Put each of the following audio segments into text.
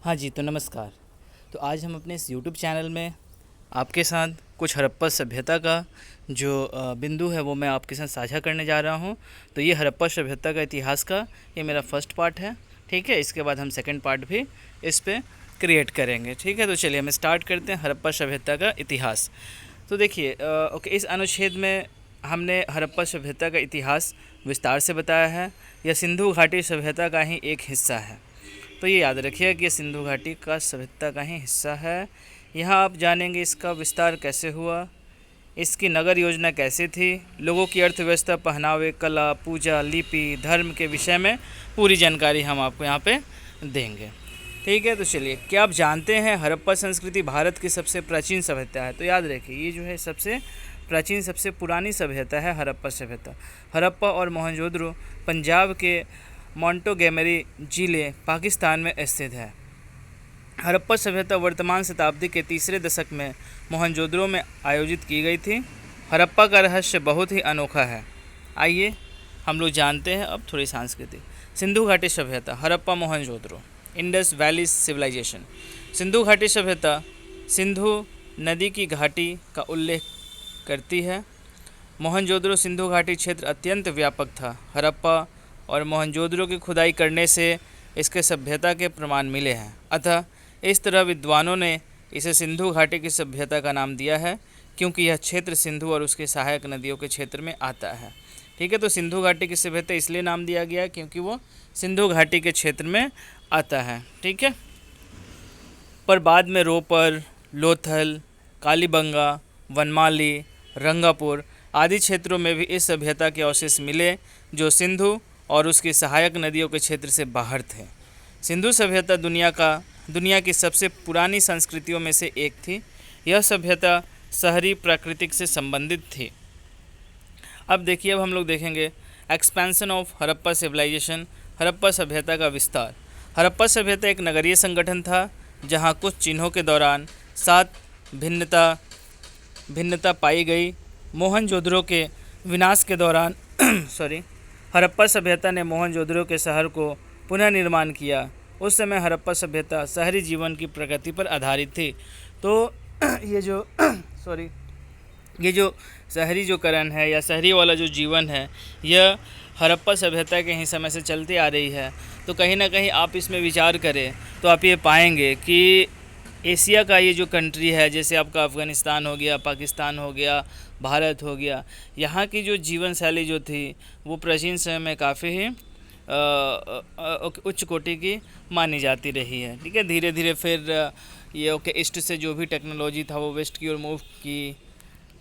हाँ जी, तो नमस्कार। तो आज हम अपने इस यूट्यूब चैनल में आपके साथ कुछ हड़प्पा सभ्यता का जो बिंदु है वो मैं आपके साथ साझा करने जा रहा हूँ। तो ये हड़प्पा सभ्यता का इतिहास का ये मेरा फर्स्ट पार्ट है, ठीक है। इसके बाद हम सेकंड पार्ट भी इस पे क्रिएट करेंगे, ठीक है। तो चलिए हम स्टार्ट करते हैं हड़प्पा सभ्यता का इतिहास। तो देखिए ओके, इस अनुच्छेद में हमने हड़प्पा सभ्यता का इतिहास विस्तार से बताया है। यह सिंधु घाटी सभ्यता का ही एक हिस्सा है। तो ये याद रखिए कि ये सिंधु घाटी का सभ्यता का ही हिस्सा है। यहाँ आप जानेंगे इसका विस्तार कैसे हुआ, इसकी नगर योजना कैसे थी, लोगों की अर्थव्यवस्था, पहनावे, कला, पूजा, लिपि, धर्म के विषय में पूरी जानकारी हम आपको यहाँ पे देंगे, ठीक है। तो चलिए, क्या आप जानते हैं हड़प्पा संस्कृति भारत की सबसे प्राचीन सभ्यता है? तो याद रखिए ये जो है सबसे प्राचीन, सबसे पुरानी सभ्यता है हड़प्पा सभ्यता। हड़प्पा और मोहनजोदड़ो पंजाब के मोंटोगेमरी जिले पाकिस्तान में स्थित है। हड़प्पा सभ्यता वर्तमान शताब्दी के तीसरे दशक में मोहनजोदड़ो में आयोजित की गई थी। हड़प्पा का रहस्य बहुत ही अनोखा है। आइए हम लोग जानते हैं अब थोड़ी संस्कृति। सिंधु घाटी सभ्यता, Harappa, Mohenjodaro. Indus valley civilisation. Sindhu घाटी सभ्यता सिंधु नदी की घाटी का उल्लेख करती है। मोहनजोदड़ो सिंधु घाटी क्षेत्र अत्यंत व्यापक था। हड़प्पा और मोहनजोदड़ो की खुदाई करने से इसके सभ्यता के प्रमाण मिले हैं। अतः इस तरह विद्वानों ने इसे सिंधु घाटी की सभ्यता का नाम दिया है, क्योंकि यह क्षेत्र सिंधु और उसके सहायक नदियों के क्षेत्र में आता है, ठीक है। तो सिंधु घाटी की सभ्यता इसलिए नाम दिया गया क्योंकि वो सिंधु घाटी के क्षेत्र में आता है, ठीक है। पर बाद में रोपर, लोथल, कालीबंगा, वनमाली, रंगापुर आदि क्षेत्रों में भी इस सभ्यता के अवशेष मिले, जो सिंधु और उसकी सहायक नदियों के क्षेत्र से बाहर थे। सिंधु सभ्यता दुनिया की सबसे पुरानी संस्कृतियों में से एक थी। यह सभ्यता शहरी प्राकृतिक से संबंधित थी। अब देखिए, अब हम लोग देखेंगे expansion of Harappa civilisation, Harappa सभ्यता का विस्तार। हड़प्पा सभ्यता एक नगरीय संगठन था, जहाँ कुछ चिन्हों के दौरान 7 भिन्नता पाई गई। मोहनजोदड़ो के विनाश के दौरान हड़प्पा सभ्यता ने मोहनजोदड़ो के शहर को पुनः निर्माण किया। उस समय हड़प्पा सभ्यता शहरी जीवन की प्रगति पर आधारित थी। तो ये जो शहरी जो करण है या शहरी वाला जो जीवन है, यह हड़प्पा सभ्यता के ही समय से चलती आ रही है। तो कहीं ना कहीं आप इसमें विचार करें तो आप ये पाएंगे कि एशिया का ये जो कंट्री है, जैसे आपका अफ़गानिस्तान हो गया, पाकिस्तान हो गया, भारत हो गया, यहाँ की जो जीवन शैली जो थी वो प्राचीन समय में काफ़ी ही उच्च कोटि की मानी जाती रही है, ठीक है। धीरे धीरे फिर ये ईस्ट से जो भी टेक्नोलॉजी था वो वेस्ट की ओर मूव की।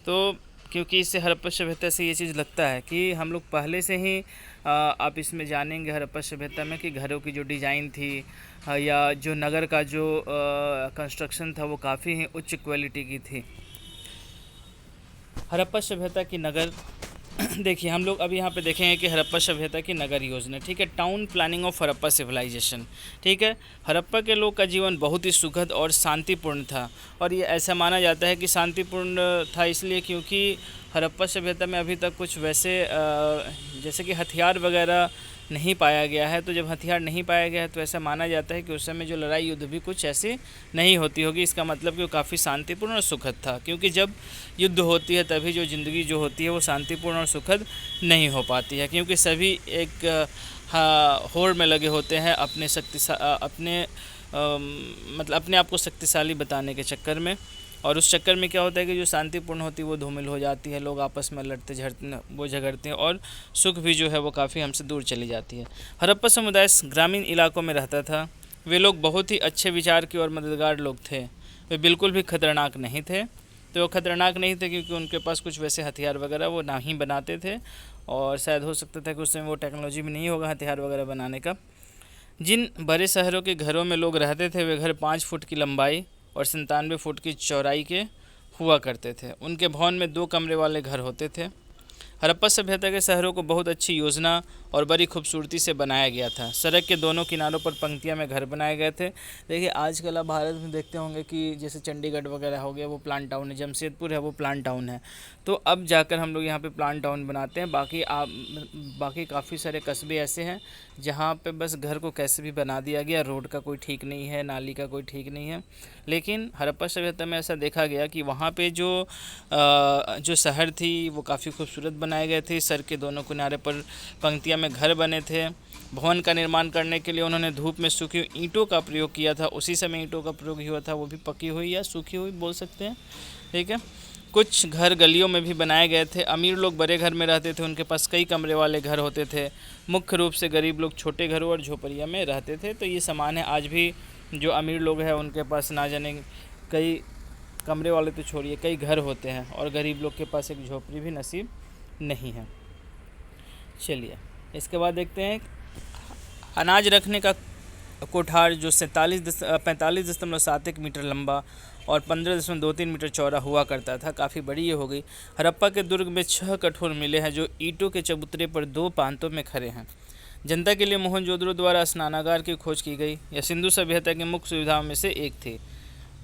तो क्योंकि इससे हड़प्पा सभ्यता से ये चीज़ लगता है कि हम लोग पहले से ही आप इसमें जानेंगे हड़प्पा सभ्यता में कि घरों की जो डिज़ाइन थी या जो नगर का जो कंस्ट्रक्शन था वो काफ़ी ही उच्च क्वालिटी की थी। हड़प्पा सभ्यता की नगर देखिए, हम लोग अभी यहाँ पे देखेंगे कि हड़प्पा सभ्यता की नगर योजना, ठीक है। Town planning of Harappa civilisation, ठीक है। हड़प्पा के लोग का जीवन बहुत ही सुखद और शांतिपूर्ण था, और ये ऐसा माना जाता है कि शांतिपूर्ण था इसलिए क्योंकि हड़प्पा सभ्यता में अभी तक कुछ वैसे जैसे कि हथियार वगैरह नहीं पाया गया है। तो जब हथियार नहीं पाया गया है तो ऐसा माना जाता है कि उस समय जो लड़ाई युद्ध भी कुछ ऐसी नहीं होती होगी। इसका मतलब कि वो काफ़ी शांतिपूर्ण और सुखद था, क्योंकि जब युद्ध होती है तभी जो ज़िंदगी जो होती है वो शांतिपूर्ण और सुखद नहीं हो पाती है, क्योंकि सभी एक होड़ में लगे होते हैं अपने आप को शक्तिशाली बताने के चक्कर में। और उस चक्कर में क्या होता है कि जो शांतिपूर्ण होती है वो धूमिल हो जाती है, लोग आपस में लड़ते झगड़ते हैं और सुख भी जो है वो काफ़ी हमसे दूर चली जाती है। हड़प्पा समुदाय ग्रामीण इलाकों में रहता था। वे लोग बहुत ही अच्छे विचार के और मददगार लोग थे। वे बिल्कुल भी खतरनाक नहीं थे। तो वो खतरनाक नहीं थे क्योंकि उनके पास कुछ वैसे हथियार वगैरह वो ना ही बनाते थे, और शायद हो सकता था कि उस समय वो टेक्नोलॉजी भी नहीं होगा हथियार वगैरह बनाने का। जिन बड़े शहरों के घरों में लोग रहते थे वे घर 5 फुट की लंबाई और 97 फुट की चौड़ाई के हुआ करते थे। उनके भवन में 2 कमरे वाले घर होते थे। हड़प्पा सभ्यता के शहरों को बहुत अच्छी योजना और बड़ी खूबसूरती से बनाया गया था। सड़क के दोनों किनारों पर पंक्तियां में घर बनाए गए थे। देखिए आजकल आप भारत में देखते होंगे कि जैसे चंडीगढ़ वगैरह हो गया वो प्लांट टाउन है, जमशेदपुर है वो प्लांट टाउन है। तो अब जाकर हम लोग यहाँ पे प्लांट टाउन बनाते हैं। बाकी काफ़ी सारे कस्बे ऐसे हैं जहाँ पे बस घर को कैसे भी बना दिया गया, रोड का कोई ठीक नहीं है, नाली का कोई ठीक नहीं है। लेकिन हड़प्पा सभ्यता में ऐसा देखा गया कि वहाँ पे जो शहर थी वो काफ़ी खूबसूरत बनाए गए थे। सड़क के दोनों किनारे पर पंक्तियाँ में घर बने थे। भवन का निर्माण करने के लिए उन्होंने धूप में सूखी हुई ईंटों का प्रयोग किया था। उसी समय ईंटों का प्रयोग हुआ था, वो भी पकी हुई या सूखी हुई बोल सकते हैं, ठीक है। कुछ घर गलियों में भी बनाए गए थे। अमीर लोग बड़े घर में रहते थे, उनके पास कई कमरे वाले घर होते थे। मुख्य रूप से गरीब लोग छोटे घरों और झोपड़ियों में रहते थे। तो ये समान है, आज भी जो अमीर लोग हैं उनके पास ना जाने कई कमरे वाले तो छोड़िए कई घर होते हैं, और गरीब लोग के पास एक झोपड़ी भी नसीब नहीं है। चलिए इसके बाद देखते हैं अनाज रखने का कोठार जो 45.71 मीटर लंबा और 15.23 मीटर चौड़ा हुआ करता था। काफ़ी बड़ी ये हो गई। हड़प्पा के दुर्ग में 6 कठोर मिले हैं जो ईंटों के चबूतरे पर 2 पांतों में खड़े हैं। जनता के लिए मोहनजोदड़ो द्वारा स्नानागार की खोज की गई। यह सिंधु सभ्यता की मुख्य सुविधाओं में से एक थी।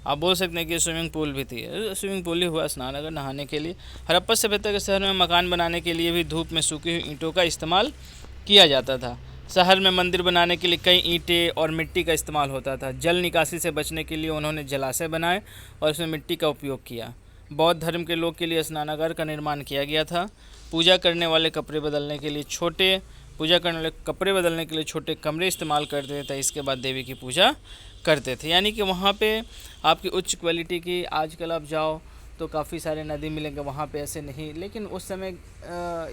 आप बोल सकते हैं कि स्विमिंग पूल भी थी, स्विमिंग पूल ही हुआ स्नानागार नहाने के लिए। हड़प्पा सभ्यता के शहर में मकान बनाने के लिए भी धूप में सूखी हुई ईंटों का इस्तेमाल किया जाता था। शहर में मंदिर बनाने के लिए कई ईंटें और मिट्टी का इस्तेमाल होता था। जल निकासी से बचने के लिए उन्होंने जलाशय बनाए और इसमें मिट्टी का उपयोग किया। बौद्ध धर्म के लोग के लिए स्नानागार का निर्माण किया गया था। पूजा करने वाले कपड़े बदलने के लिए छोटे कमरे इस्तेमाल करते थे। इसके बाद देवी की पूजा करते थे। यानी कि वहाँ पे आपकी उच्च क्वालिटी की, आजकल आप जाओ तो काफ़ी सारे नदी मिलेंगे, वहाँ पे ऐसे नहीं। लेकिन उस समय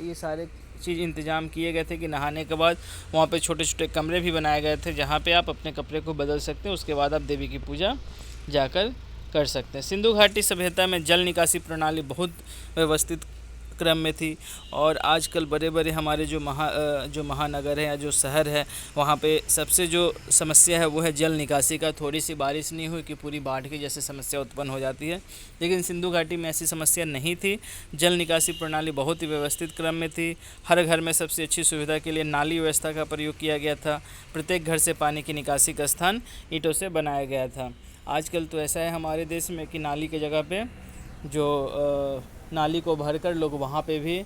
ये सारे चीज़ इंतज़ाम किए गए थे कि नहाने के बाद वहाँ पे छोटे छोटे कमरे भी बनाए गए थे जहाँ पे आप अपने कपड़े को बदल सकते हैं। उसके बाद आप देवी की पूजा जाकर कर सकते हैं। सिंधु घाटी सभ्यता में जल निकासी प्रणाली बहुत व्यवस्थित क्रम में थी। और आजकल बड़े बड़े हमारे जो महानगर है या जो शहर है वहाँ पे सबसे जो समस्या है वो है जल निकासी का। थोड़ी सी बारिश नहीं हुई कि पूरी बाढ़ की जैसे समस्या उत्पन्न हो जाती है, लेकिन सिंधु घाटी में ऐसी समस्या नहीं थी। जल निकासी प्रणाली बहुत ही व्यवस्थित क्रम में थी। हर घर में सबसे अच्छी सुविधा के लिए नाली व्यवस्था का प्रयोग किया गया था। प्रत्येक घर से पानी की निकासी का स्थान ईंटों से बनाया गया था। आजकल तो ऐसा है हमारे देश में कि नाली की जगह पे जो नाली को भरकर लोग वहाँ पे भी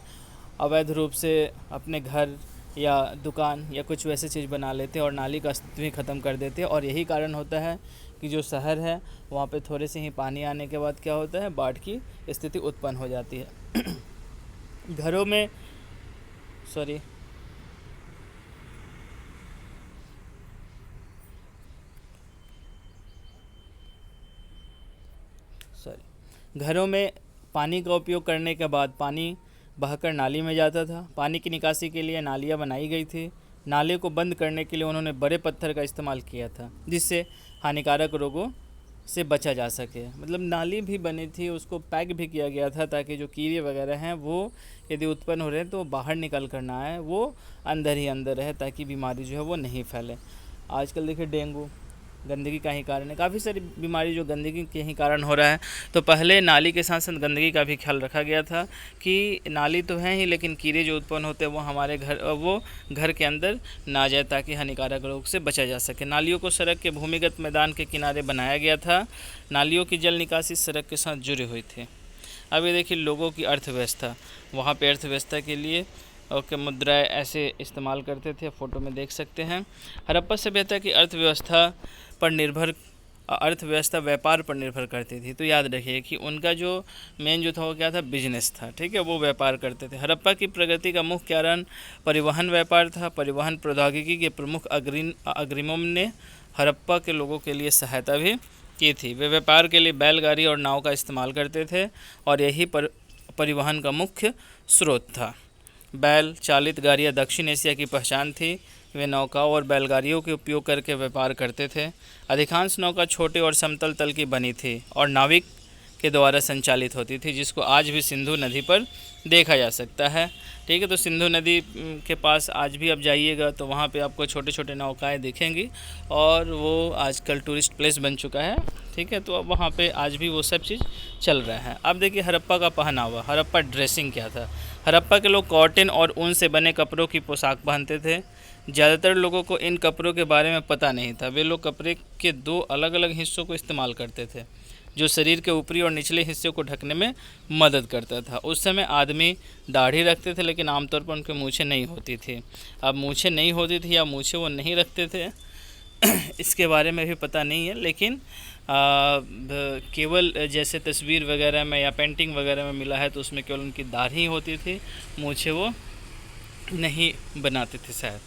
अवैध रूप से अपने घर या दुकान या कुछ वैसे चीज़ बना लेते हैं और नाली का अस्तित्व ही ख़त्म कर देते हैं। और यही कारण होता है कि जो शहर है वहाँ पे थोड़े से ही पानी आने के बाद क्या होता है, बाढ़ की स्थिति उत्पन्न हो जाती है। घरों में घरों में पानी का उपयोग करने के बाद पानी बहकर नाली में जाता था। पानी की निकासी के लिए नालियाँ बनाई गई थी। नाले को बंद करने के लिए उन्होंने बड़े पत्थर का इस्तेमाल किया था जिससे हानिकारक रोगों से बचा जा सके। मतलब नाली भी बनी थी, उसको पैक भी किया गया था ताकि जो कीड़े वगैरह हैं वो यदि उत्पन्न हो रहे हैं तो बाहर निकल कर ना आए, वो अंदर ही अंदर रहे ताकि बीमारी जो है वो नहीं फैले। आजकल देखिए डेंगू गंदगी का ही कारण है। काफ़ी सारी बीमारी जो गंदगी के ही कारण हो रहा है। तो पहले नाली के साथ साथ गंदगी का भी ख्याल रखा गया था कि नाली तो है ही लेकिन कीड़े जो उत्पन्न होते हैं वो घर के अंदर ना जाए ताकि हानिकारक रोग से बचा जा सके। नालियों को सड़क के भूमिगत मैदान के किनारे बनाया गया था। नालियों की जल निकासी सड़क के साथ जुड़ी हुई थी। अब ये देखिए लोगों की अर्थव्यवस्था, वहाँ पे अर्थव्यवस्था के लिए मुद्राएं ऐसे इस्तेमाल करते थे, फ़ोटो में देख सकते हैं। हड़प्पा सभ्यता की अर्थव्यवस्था व्यापार पर निर्भर करती थी। तो याद रखिए कि उनका जो मेन जो था वो क्या था, बिजनेस था, ठीक है, वो व्यापार करते थे। हड़प्पा की प्रगति का मुख्य कारण परिवहन व्यापार था। परिवहन प्रौद्योगिकी के प्रमुख अग्रमियों ने हड़प्पा के लोगों के लिए सहायता भी की थी। वे व्यापार के लिए बैलगाड़ी और नाव का इस्तेमाल करते थे और यही परिवहन का मुख्य स्रोत था। बैल चालित गाड़ियाँ दक्षिण एशिया की पहचान थी। वे नौकाओं और बैलगाड़ियों के उपयोग करके व्यापार करते थे। अधिकांश नौका छोटे और समतल तल की बनी थी और नाविक के द्वारा संचालित होती थी, जिसको आज भी सिंधु नदी पर देखा जा सकता है, ठीक है। तो सिंधु नदी के पास आज भी आप जाइएगा तो वहाँ पे आपको छोटे छोटे नौकाएं दिखेंगी और वो आजकल टूरिस्ट प्लेस बन चुका है, ठीक है। तो अब वहाँ पे आज भी वो सब चीज़ चल रहा है। अब देखिए हड़प्पा का पहनावा, हड़प्पा ड्रेसिंग क्या था। हड़प्पा के लोग कॉटन और ऊन से बने कपड़ों की पोशाक पहनते थे। ज़्यादातर लोगों को इन कपड़ों के बारे में पता नहीं था। वे लोग कपड़े के दो अलग अलग हिस्सों को इस्तेमाल करते थे, जो शरीर के ऊपरी और निचले हिस्से को ढकने में मदद करता था। उस समय आदमी दाढ़ी रखते थे, लेकिन आमतौर पर उनके मूछें नहीं होती थी। अब मूछें नहीं होती थी या मूछें वो नहीं रखते थे इसके बारे में भी पता नहीं है, लेकिन केवल जैसे तस्वीर वगैरह में या पेंटिंग वगैरह में मिला है तो उसमें केवल उनकी दाढ़ी होती थी, मूछें वो नहीं बनाते थे शायद।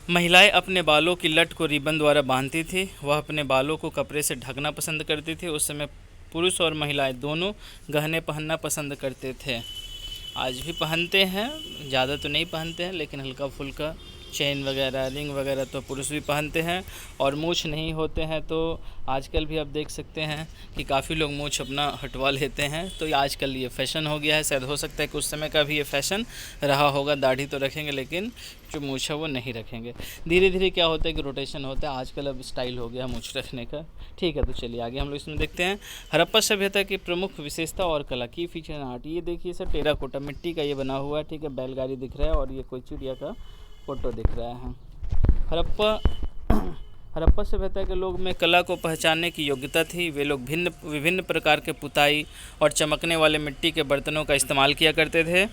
महिलाएं अपने बालों की लट को रिबन द्वारा बांधती थी। वह अपने बालों को कपड़े से ढकना पसंद करती थी। उस समय पुरुष और महिलाएं दोनों गहने पहनना पसंद करते थे। आज भी पहनते हैं, ज़्यादा तो नहीं पहनते हैं, लेकिन हल्का फुल्का चेन वगैरह, रिंग वगैरह तो पुरुष भी पहनते हैं। और मूछ नहीं होते हैं तो आजकल भी आप देख सकते हैं कि काफ़ी लोग मूछ अपना हटवा लेते हैं। तो ये आजकल ये फ़ैशन हो गया है। शायद हो सकता है कि उस समय का भी ये फ़ैशन रहा होगा, दाढ़ी तो रखेंगे लेकिन जो मूछ है वो नहीं रखेंगे। धीरे धीरे क्या होता है कि रोटेशन होता है, आजकल अब स्टाइल हो गया मूछ रखने का। ठीक है, तो चलिए आगे हम लोग इसमें देखते हैं हड़प्पा सभ्यता की प्रमुख विशेषता और कला की फीचर एंड आर्ट। ये देखिए सर, टेराकोटा मिट्टी का ये बना हुआ है, ठीक है। बैलगाड़ी दिख रहा है और ये कोई चिड़िया का फोटो दिख रहा है। हड़प्पा सभ्यता के लोग में कला को पहचानने की योग्यता थी। वे लोग विभिन्न प्रकार के पुताई और चमकने वाले मिट्टी के बर्तनों का इस्तेमाल किया करते थे।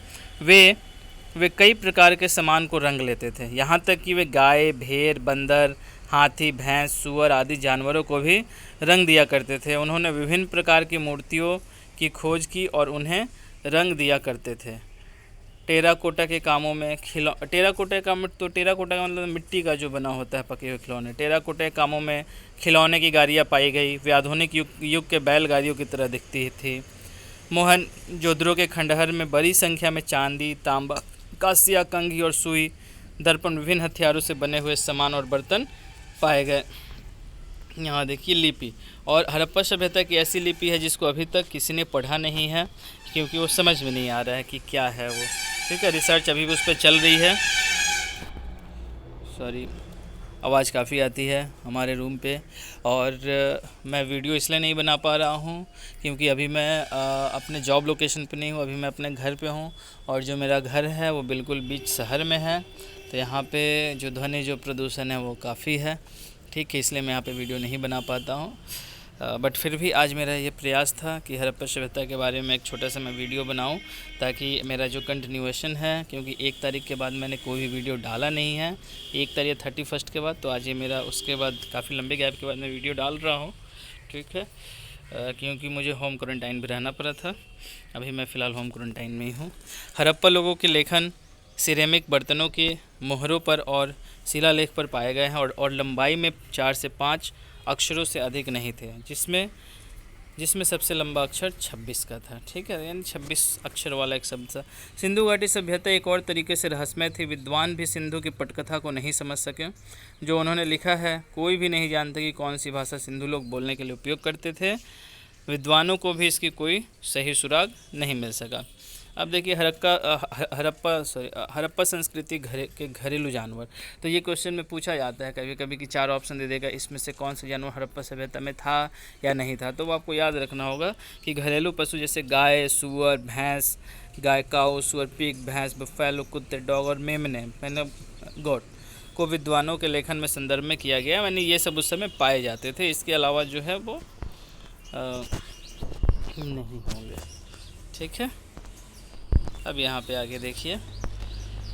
वे कई प्रकार के सामान को रंग लेते थे, यहाँ तक कि वे गाय, भेड़, बंदर, हाथी, भैंस, सूअर आदि जानवरों को भी रंग दिया करते थे। उन्होंने विभिन्न प्रकार की मूर्तियों की खोज की और उन्हें रंग दिया करते थे। टेराकोटा के कामों में टेराकोटा का मतलब मिट्टी का जो बना होता है, पके हुए खिलौने। टेराकोटा के कामों में खिलौने की गाड़ियाँ पाई गई। वे आधुनिक युग के बैलगाड़ियों की तरह दिखती थी। मोहनजोदड़ो के खंडहर में बड़ी संख्या में चांदी, तांबा, कांस्य, कंघी और सुई, दर्पण, विभिन्न हथियारों से बने हुए सामान और बर्तन पाए गए। यहाँ देखिए लिपि, और हड़प्पा सभ्यता की ऐसी लिपि है जिसको अभी तक किसी ने पढ़ा नहीं है, क्योंकि वो समझ में नहीं आ रहा है कि क्या है वो। ठीक है, रिसर्च अभी भी उस पर चल रही है। सॉरी, आवाज़ काफ़ी आती है हमारे रूम पे। और मैं वीडियो इसलिए नहीं बना पा रहा हूँ क्योंकि अभी मैं अपने जॉब लोकेशन पे नहीं हूँ, अभी मैं अपने घर पे हूँ। और जो मेरा घर है वो बिल्कुल बीच शहर में है, तो यहाँ पे जो ध्वनि, जो प्रदूषण है वो काफ़ी है। ठीक है, इसलिए मैं यहाँ पे वीडियो नहीं बना पाता हूँ। बट फिर भी आज मेरा ये प्रयास था कि हड़प्पा सभ्यता के बारे में एक छोटा सा मैं वीडियो बनाऊं, ताकि मेरा जो कंटिन्यूएशन है, क्योंकि 1 तारीख के बाद मैंने कोई भी वीडियो डाला नहीं है, 1 तारीख 31 के बाद, तो आज ये मेरा उसके बाद काफ़ी लंबे गैप के बाद मैं वीडियो डाल रहा हूँ। ठीक है, क्योंकि मुझे होम क्वारंटाइन भी रहना पड़ा था। अभी मैं फ़िलहाल होम क्वारंटाइन में ही हूँ। हड़प्पा लोगों के लेखन सिरेमिक बर्तनों के मोहरों पर और शिलालेख पर पाए गए हैं, और लंबाई में 4 से 5 अक्षरों से अधिक नहीं थे, जिसमें सबसे लंबा अक्षर 26 का था। ठीक है, यानी 26 अक्षर वाला एक शब्द था। सिंधु घाटी सभ्यता एक और तरीके से रहस्यमय थी। विद्वान भी सिंधु की पटकथा को नहीं समझ सके। जो उन्होंने लिखा है, कोई भी नहीं जानता कि कौन सी भाषा सिंधु लोग बोलने के लिए उपयोग करते थे। विद्वानों को भी इसकी कोई सही सुराग नहीं मिल सका। अब देखिए हड़प्पा संस्कृति के घरेलू जानवर। तो ये क्वेश्चन में पूछा जाता है कभी कभी कि 4 ऑप्शन दे देगा, इसमें से कौन सा जानवर हड़प्पा सभ्यता में था या नहीं था। तो वो आपको याद रखना होगा कि घरेलू पशु जैसे गाय, सुअर, भैंस, गाय, काऊ, सुअर, पिग, भैंस, बफेलो, कुत्ते, डॉग और मेमने, मतलब गोट, को विद्वानों के लेखन में संदर्भ में किया गया, यानी ये सब उस समय पाए जाते थे। इसके अलावा जो है वो नहीं होंगे। ठीक है, अब यहाँ पे आगे देखिए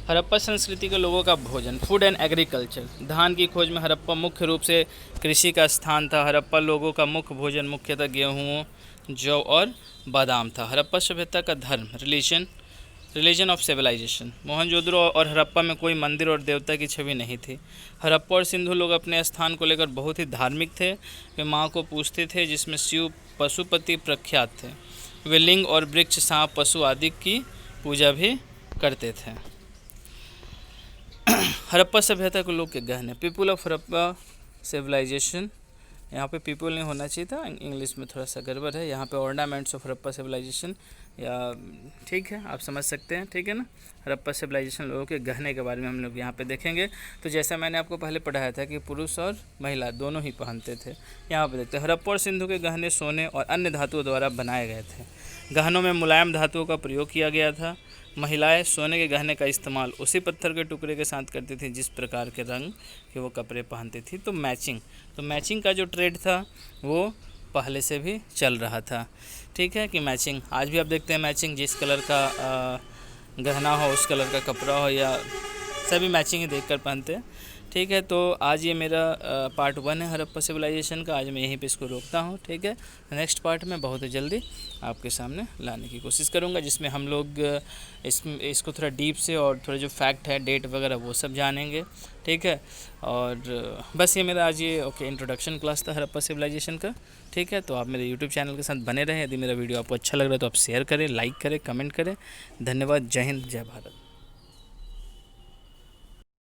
हड़प्पा संस्कृति के लोगों का भोजन, फूड एंड एग्रीकल्चर। धान की खोज में हड़प्पा मुख्य रूप से कृषि का स्थान था। हड़प्पा लोगों का मुख्य भोजन मुख्यतः गेहूँ, जौ और बादाम था। हड़प्पा सभ्यता का धर्म, रिलीजन ऑफ सिविलाइजेशन। मोहनजोदड़ो और हड़प्पा में कोई मंदिर और देवता की छवि नहीं थी। हड़प्पा और सिंधु लोग अपने स्थान को लेकर बहुत ही धार्मिक थे। वे माँ को पूजते थे, जिसमें शिव पशुपति प्रख्यात थे। वे लिंग और वृक्ष, सांप, पशु आदि की पूजा भी करते थे। हड़प्पा सभ्यता के लोग के गहने, पीपुल ऑफ हड़प्पा सिविलाइजेशन। यहाँ पे पीपुल नहीं होना चाहिए था, इंग्लिश में थोड़ा सा गड़बड़ है। यहाँ पे ऑर्नामेंट्स ऑफ हड़प्पा सिविलाइजेशन, या ठीक है, आप समझ सकते हैं, ठीक है ना। हड़प्पा सिविलाइजेशन लोगों के गहने के बारे में हम लोग यहाँ पे देखेंगे। तो जैसा मैंने आपको पहले पढ़ाया था कि पुरुष और महिला दोनों ही पहनते थे, यहाँ पे देखते हैं हड़प्पा और सिंधु के गहने सोने और अन्य धातुओं द्वारा बनाए गए थे। गहनों में मुलायम धातुओं का प्रयोग किया गया था। महिलाएं सोने के गहने का इस्तेमाल उसी पत्थर के टुकड़े के साथ करती थी जिस प्रकार के रंग के वो कपड़े पहनती थी। तो मैचिंग का जो ट्रेड था वो पहले से भी चल रहा था, ठीक है, कि मैचिंग आज भी आप देखते हैं, मैचिंग जिस कलर का गहना हो उस कलर का कपड़ा हो, या सभी मैचिंग ही देखकर पहनते हैं, ठीक है। तो आज ये मेरा पार्ट 1 है हड़प्पा सिविलाइजेशन का। आज मैं यहीं पे इसको रोकता हूँ, ठीक है। नेक्स्ट पार्ट में बहुत जल्दी आपके सामने लाने की कोशिश करूँगा, जिसमें हम लोग इसको थोड़ा डीप से और थोड़ा जो फैक्ट है, डेट वगैरह, वो सब जानेंगे, ठीक है। और बस ये मेरा आज ये इंट्रोडक्शन क्लास था हड़प्पा सिविलाइजेशन का, ठीक है। तो आप मेरे यूट्यूब चैनल के साथ बने रहें। यदि मेरा वीडियो आपको अच्छा लग रहा है तो आप शेयर करें, लाइक करें, कमेंट करें। धन्यवाद। जय हिंद, जय भारत।